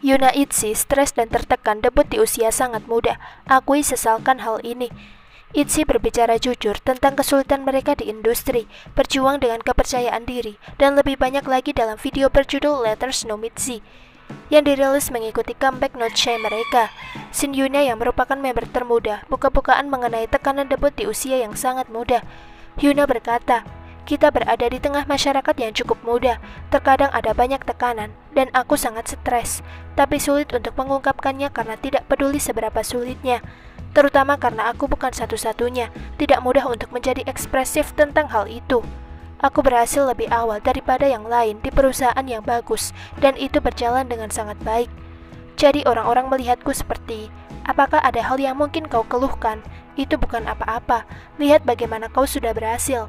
Yuna Itzy stres dan tertekan debut di usia sangat muda. Akui sesalkan hal ini. Itzy berbicara jujur tentang kesulitan mereka di industri, berjuang dengan kepercayaan diri, dan lebih banyak lagi dalam video berjudul Letters No Mitzi yang dirilis mengikuti comeback Not Shy mereka. Shin Yuna yang merupakan member termuda buka-bukaan mengenai tekanan debut di usia yang sangat muda. Yuna berkata, "Kita berada di tengah masyarakat yang cukup muda, terkadang ada banyak tekanan, dan aku sangat stres, tapi sulit untuk mengungkapkannya karena tidak peduli seberapa sulitnya. Terutama karena aku bukan satu-satunya, tidak mudah untuk menjadi ekspresif tentang hal itu. Aku berhasil lebih awal daripada yang lain di perusahaan yang bagus, dan itu berjalan dengan sangat baik. Jadi orang-orang melihatku seperti, apakah ada hal yang mungkin kau keluhkan? Itu bukan apa-apa, lihat bagaimana kau sudah berhasil."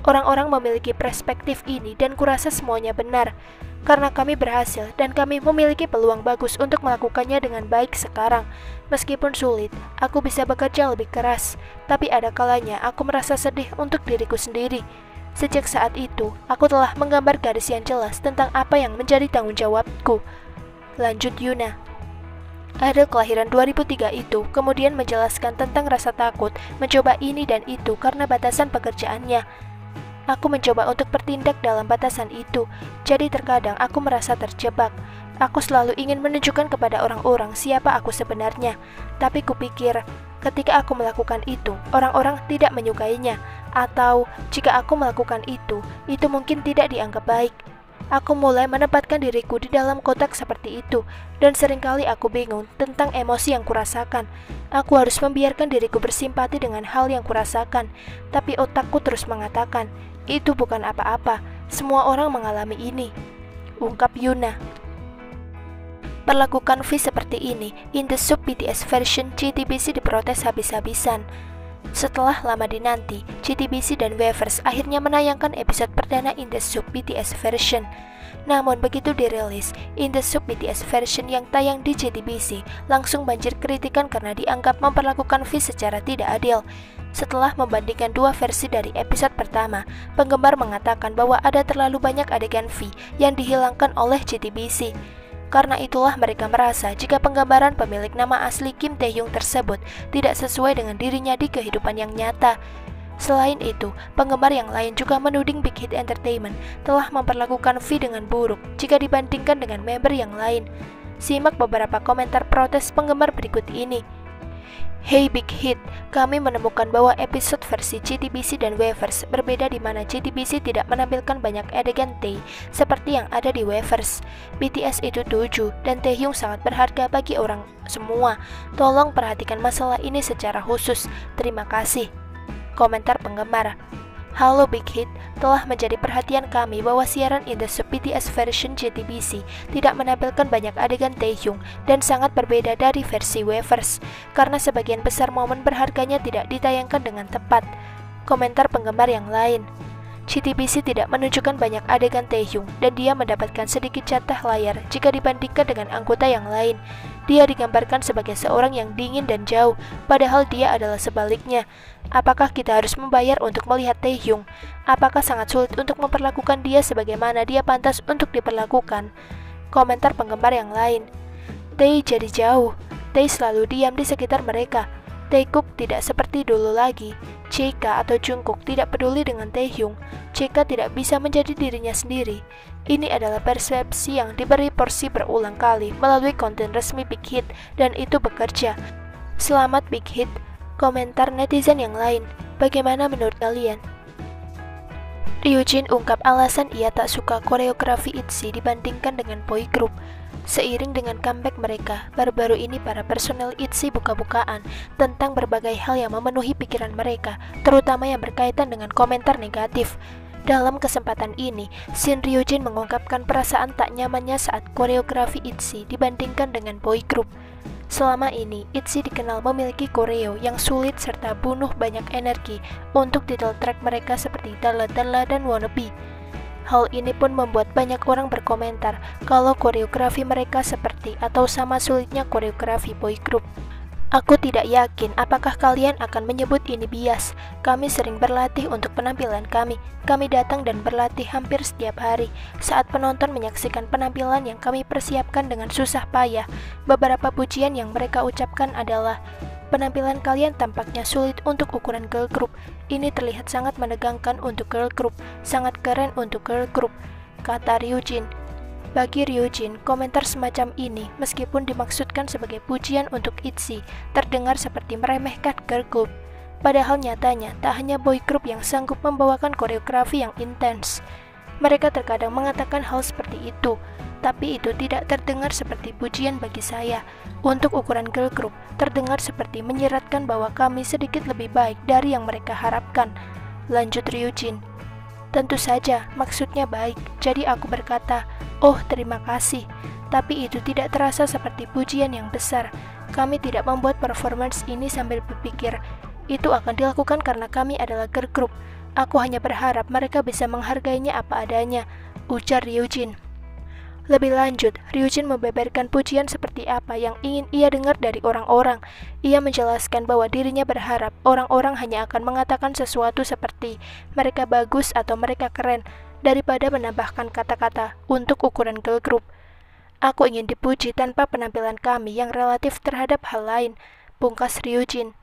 Orang-orang memiliki perspektif ini dan kurasa semuanya benar. Karena kami berhasil dan kami memiliki peluang bagus untuk melakukannya dengan baik sekarang. Meskipun sulit, aku bisa bekerja lebih keras, tapi ada kalanya aku merasa sedih untuk diriku sendiri. Sejak saat itu, aku telah menggambar garis yang jelas tentang apa yang menjadi tanggung jawabku. Lanjut Yuna. Idol kelahiran 2003 itu kemudian menjelaskan tentang rasa takut mencoba ini dan itu karena batasan pekerjaannya. Aku mencoba untuk bertindak dalam batasan itu, jadi terkadang aku merasa terjebak. Aku selalu ingin menunjukkan kepada orang-orang siapa aku sebenarnya, tapi kupikir ketika aku melakukan itu, orang-orang tidak menyukainya, atau jika aku melakukan itu mungkin tidak dianggap baik. Aku mulai menempatkan diriku di dalam kotak seperti itu, dan seringkali aku bingung tentang emosi yang kurasakan. Aku harus membiarkan diriku bersimpati dengan hal yang kurasakan, tapi otakku terus mengatakan, itu bukan apa-apa, semua orang mengalami ini, ungkap Yuna. Perlakukan V seperti ini, In The Soup BTS version JTBC diprotes habis-habisan. Setelah lama dinanti, JTBC dan Weverse akhirnya menayangkan episode perdana In The Soup BTS version. Namun begitu dirilis, In The Soup BTS version yang tayang di JTBC langsung banjir kritikan karena dianggap memperlakukan V secara tidak adil. Setelah membandingkan dua versi dari episode pertama, penggemar mengatakan bahwa ada terlalu banyak adegan V yang dihilangkan oleh JTBC. Karena itulah mereka merasa jika penggambaran pemilik nama asli Kim Taehyung tersebut tidak sesuai dengan dirinya di kehidupan yang nyata. Selain itu, penggemar yang lain juga menuding Big Hit Entertainment telah memperlakukan V dengan buruk jika dibandingkan dengan member yang lain. Simak beberapa komentar protes penggemar berikut ini. Hey Big Hit, kami menemukan bahwa episode versi JTBC dan Weverse berbeda di mana JTBC tidak menampilkan banyak adegan Tae seperti yang ada di Weverse. BTS itu 7 dan Taehyung sangat berharga bagi orang semua. Tolong perhatikan masalah ini secara khusus. Terima kasih. Komentar penggemar. Halo Big Hit, telah menjadi perhatian kami bahwa siaran In The Soup BTS version JTBC tidak menampilkan banyak adegan Taehyung dan sangat berbeda dari versi Weverse, karena sebagian besar momen berharganya tidak ditayangkan dengan tepat. Komentar penggemar yang lain. JTBC tidak menunjukkan banyak adegan Taehyung dan dia mendapatkan sedikit jatah layar jika dibandingkan dengan anggota yang lain. Dia digambarkan sebagai seorang yang dingin dan jauh, padahal dia adalah sebaliknya. Apakah kita harus membayar untuk melihat Taehyung? Apakah sangat sulit untuk memperlakukan dia sebagaimana dia pantas untuk diperlakukan? Komentar penggemar yang lain. Tae jadi jauh. Tae selalu diam di sekitar mereka. Taekook tidak seperti dulu lagi. JK atau Jungkook tidak peduli dengan Taehyung. JK tidak bisa menjadi dirinya sendiri. Ini adalah persepsi yang diberi porsi berulang kali melalui konten resmi Big Hit dan itu bekerja. Selamat Big Hit. Komentar netizen yang lain. Bagaimana menurut kalian? Ryujin ungkap alasan ia tak suka koreografi ITZY dibandingkan dengan boy group. Seiring dengan comeback mereka, baru-baru ini para personel ITZY buka-bukaan tentang berbagai hal yang memenuhi pikiran mereka, terutama yang berkaitan dengan komentar negatif. Dalam kesempatan ini, Shin Ryujin mengungkapkan perasaan tak nyamannya saat koreografi ITZY dibandingkan dengan boy group. Selama ini, ITZY dikenal memiliki koreo yang sulit serta bunuh banyak energi untuk title track mereka seperti Dalla Dalla dan Wannabe. Hal ini pun membuat banyak orang berkomentar kalau koreografi mereka seperti atau sama sulitnya koreografi boy group. Aku tidak yakin apakah kalian akan menyebut ini bias. Kami sering berlatih untuk penampilan kami. Kami datang dan berlatih hampir setiap hari. Saat penonton menyaksikan penampilan yang kami persiapkan dengan susah payah, beberapa pujian yang mereka ucapkan adalah, "Penampilan kalian tampaknya sulit untuk ukuran girl group. Ini terlihat sangat menegangkan untuk girl group, sangat keren untuk girl group," kata Ryujin. Bagi Ryujin, komentar semacam ini, meskipun dimaksudkan sebagai pujian untuk ITZY, terdengar seperti meremehkan girl group. Padahal nyatanya, tak hanya boy group yang sanggup membawakan koreografi yang intens. Mereka terkadang mengatakan hal seperti itu, tapi itu tidak terdengar seperti pujian bagi saya. Untuk ukuran girl group, terdengar seperti menyiratkan bahwa kami sedikit lebih baik dari yang mereka harapkan. Lanjut Ryujin. Tentu saja, maksudnya baik, jadi aku berkata, "Oh, terima kasih." Tapi itu tidak terasa seperti pujian yang besar. Kami tidak membuat performance ini sambil berpikir, itu akan dilakukan karena kami adalah girl group. Aku hanya berharap mereka bisa menghargainya apa adanya, ujar Ryujin. Lebih lanjut, Ryujin membeberkan pujian seperti apa yang ingin ia dengar dari orang-orang. Ia menjelaskan bahwa dirinya berharap orang-orang hanya akan mengatakan sesuatu seperti mereka bagus atau mereka keren, daripada menambahkan kata-kata untuk ukuran girl group. "Aku ingin dipuji tanpa penampilan kami yang relatif terhadap hal lain," pungkas Ryujin.